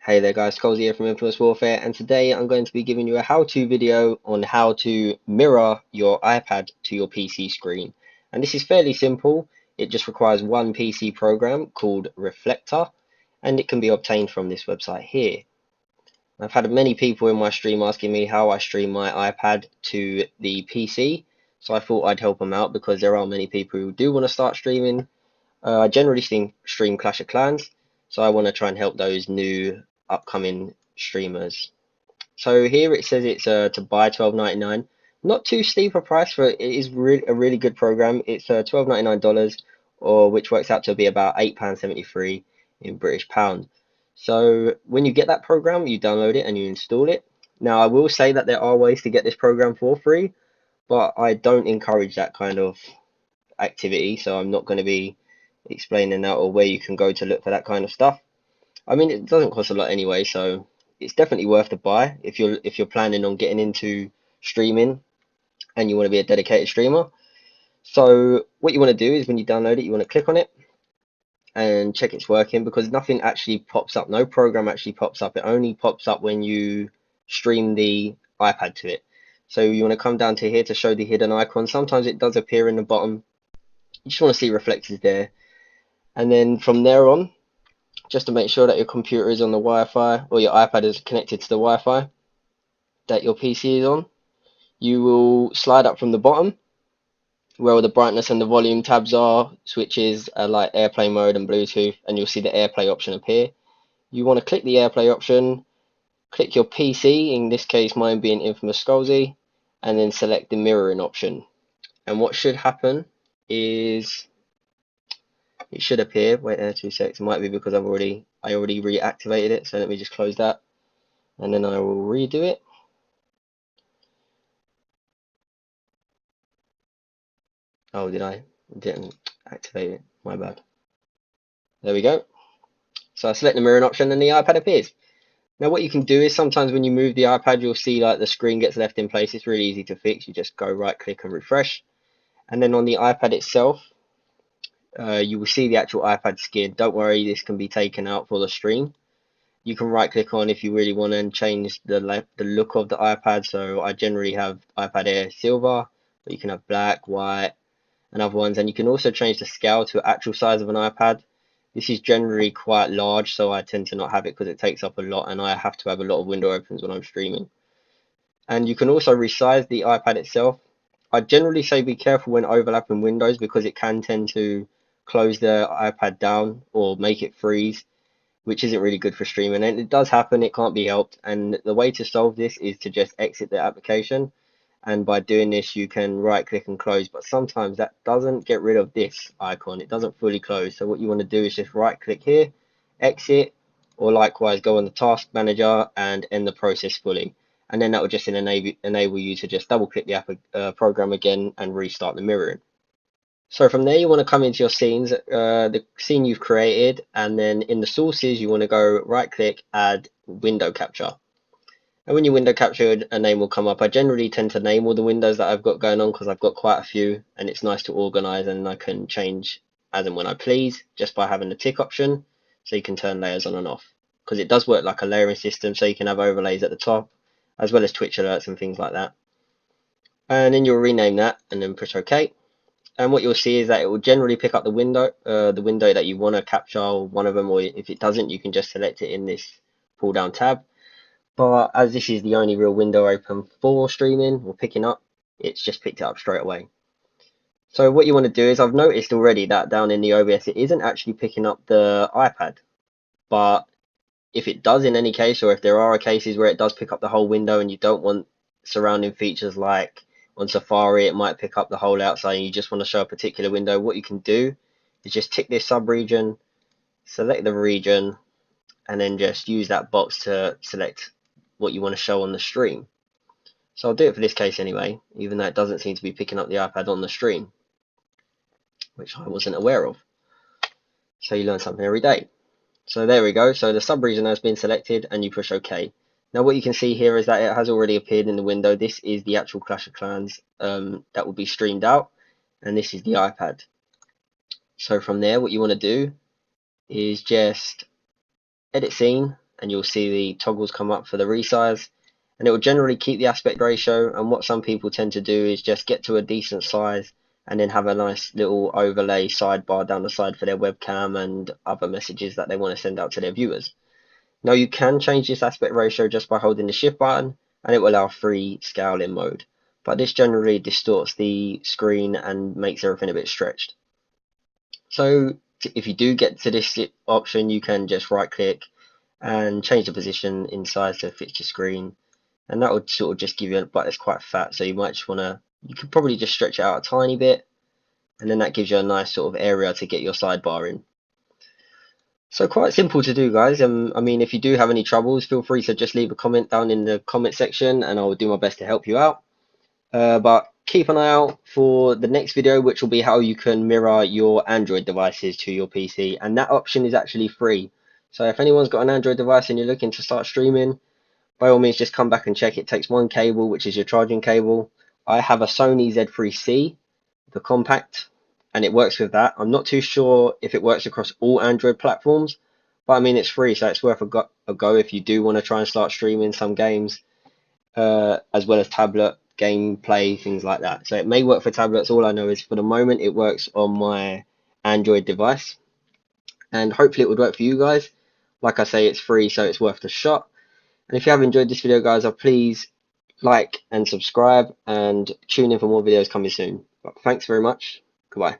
Hey there guys, Cozy here from Infamous Warfare, and today I'm going to be giving you a how-to video on how to mirror your iPad to your PC screen. And this is fairly simple. It just requires one PC program called Reflector, and it can be obtained from this website here. I've had many people in my stream asking me how I stream my iPad to the PC, so I thought I'd help them out because there are many people who do want to start streaming. I generally stream Clash of Clans, so I want to try and help those new upcoming streamers. So here it says it's to buy $12.99. Not too steep a price for it. It is a really good program. It's $12.99, or which works out to be about £8.73 in British pound. So when you get that program, you download it and you install it. Now I will say that there are ways to get this program for free, but I don't encourage that kind of activity, so I'm not going to be explaining that or where you can go to look for that kind of stuff. I mean, it doesn't cost a lot anyway, so it's definitely worth the buy if you're planning on getting into streaming and you want to be a dedicated streamer. So what you want to do is when you download it, you want to click on it and check it's working, because nothing actually pops up, no program actually pops up. It only pops up when you stream the iPad to it. So you want to come down to here to show the hidden icon. Sometimes it does appear in the bottom. You just want to see reflectors there, and then from there on, just to make sure that your computer is on the Wi-Fi, or your iPad is connected to the Wi-Fi that your PC is on, you will slide up from the bottom where all the brightness and the volume tabs are, switches like AirPlay mode and Bluetooth, and you'll see the AirPlay option appear. You want to click the AirPlay option, click your PC, in this case mine being Infamous Skolzy, and then select the mirroring option. And what should happen is it should appear. Wait there 2 seconds. It might be because I already reactivated it. So let me just close that, and then I will redo it. Oh, didn't activate it. My bad. There we go. So I select the mirroring option, and the iPad appears. Now what you can do is sometimes when you move the iPad, you'll see like the screen gets left in place. It's really easy to fix. You just go right click and refresh, and then on the iPad itself, you will see the actual iPad skin. Don't worry, this can be taken out for the stream. You can right click on if you really want to change the look of the iPad. So I generally have iPad Air Silver, but you can have black, white, and other ones. And you can also change the scale to actual size of an iPad. This is generally quite large, so I tend to not have it because it takes up a lot, and I have to have a lot of window opens when I'm streaming. And you can also resize the iPad itself. I generally say be careful when overlapping windows, because it can tend to close the iPad down or make it freeze, which isn't really good for streaming. And it does happen, it can't be helped. And the way to solve this is to just exit the application. And by doing this, you can right click and close, but sometimes that doesn't get rid of this icon. It doesn't fully close. So what you want to do is just right click here, exit, or likewise go on the task manager and end the process fully. And then that will just enable you to just double click the program again and restart the mirroring. So from there, you want to come into your scenes, the scene you've created, and then in the sources, you want to go right click, add window capture. And when you window capture, a name will come up. I generally tend to name all the windows that I've got going on because I've got quite a few, and it's nice to organize, and I can change as and when I please just by having the tick option, so you can turn layers on and off, because it does work like a layering system, so you can have overlays at the top as well as Twitch alerts and things like that. And then you'll rename that and then push OK. And what you'll see is that it will generally pick up the window that you want to capture, one of them, or if it doesn't, you can just select it in this pull down tab. But as this is the only real window open for streaming or picking up, it's just picked it up straight away. So what you want to do is, I've noticed already that down in the OBS, it isn't actually picking up the iPad. But if it does in any case, or if there are cases where it does pick up the whole window and you don't want surrounding features like on Safari, it might pick up the whole outside and you just want to show a particular window, what you can do is just tick this sub-region, select the region, and then just use that box to select what you want to show on the stream. So I'll do it for this case anyway, even though it doesn't seem to be picking up the iPad on the stream, which I wasn't aware of. So you learn something every day. So there we go. So the sub-region has been selected, and you push OK. Now what you can see here is that it has already appeared in the window. This is the actual Clash of Clans that will be streamed out, and this is the iPad. So from there, what you want to do is just edit scene, and you'll see the toggles come up for the resize, and it will generally keep the aspect ratio. And what some people tend to do is just get to a decent size and then have a nice little overlay sidebar down the side for their webcam and other messages that they want to send out to their viewers. Now you can change this aspect ratio just by holding the shift button, and it will allow free scaling mode, but this generally distorts the screen and makes everything a bit stretched. So if you do get to this option, you can just right click and change the position in size to fit your screen, and that would sort of just give you a bite that's quite fat, so you might just want to, you could probably just stretch it out a tiny bit, and then that gives you a nice sort of area to get your sidebar in. So quite simple to do, guys. I mean, if you do have any troubles, feel free to just leave a comment down in the comment section and I will do my best to help you out. But keep an eye out for the next video, which will be how you can mirror your Android devices to your PC, and that option is actually free. So if anyone's got an Android device and you're looking to start streaming, by all means just come back and check. It takes one cable, which is your charging cable. I have a Sony Z3C, the compact, and it works with that. I'm not too sure if it works across all Android platforms, but I mean it's free, so it's worth a go if you do want to try and start streaming some games, as well as tablet gameplay, things like that. So it may work for tablets. All I know is for the moment it works on my Android device, and hopefully it would work for you guys. Like I say, it's free, so it's worth the shot. And if you have enjoyed this video, guys, please like and subscribe and tune in for more videos coming soon. But thanks very much. Goodbye.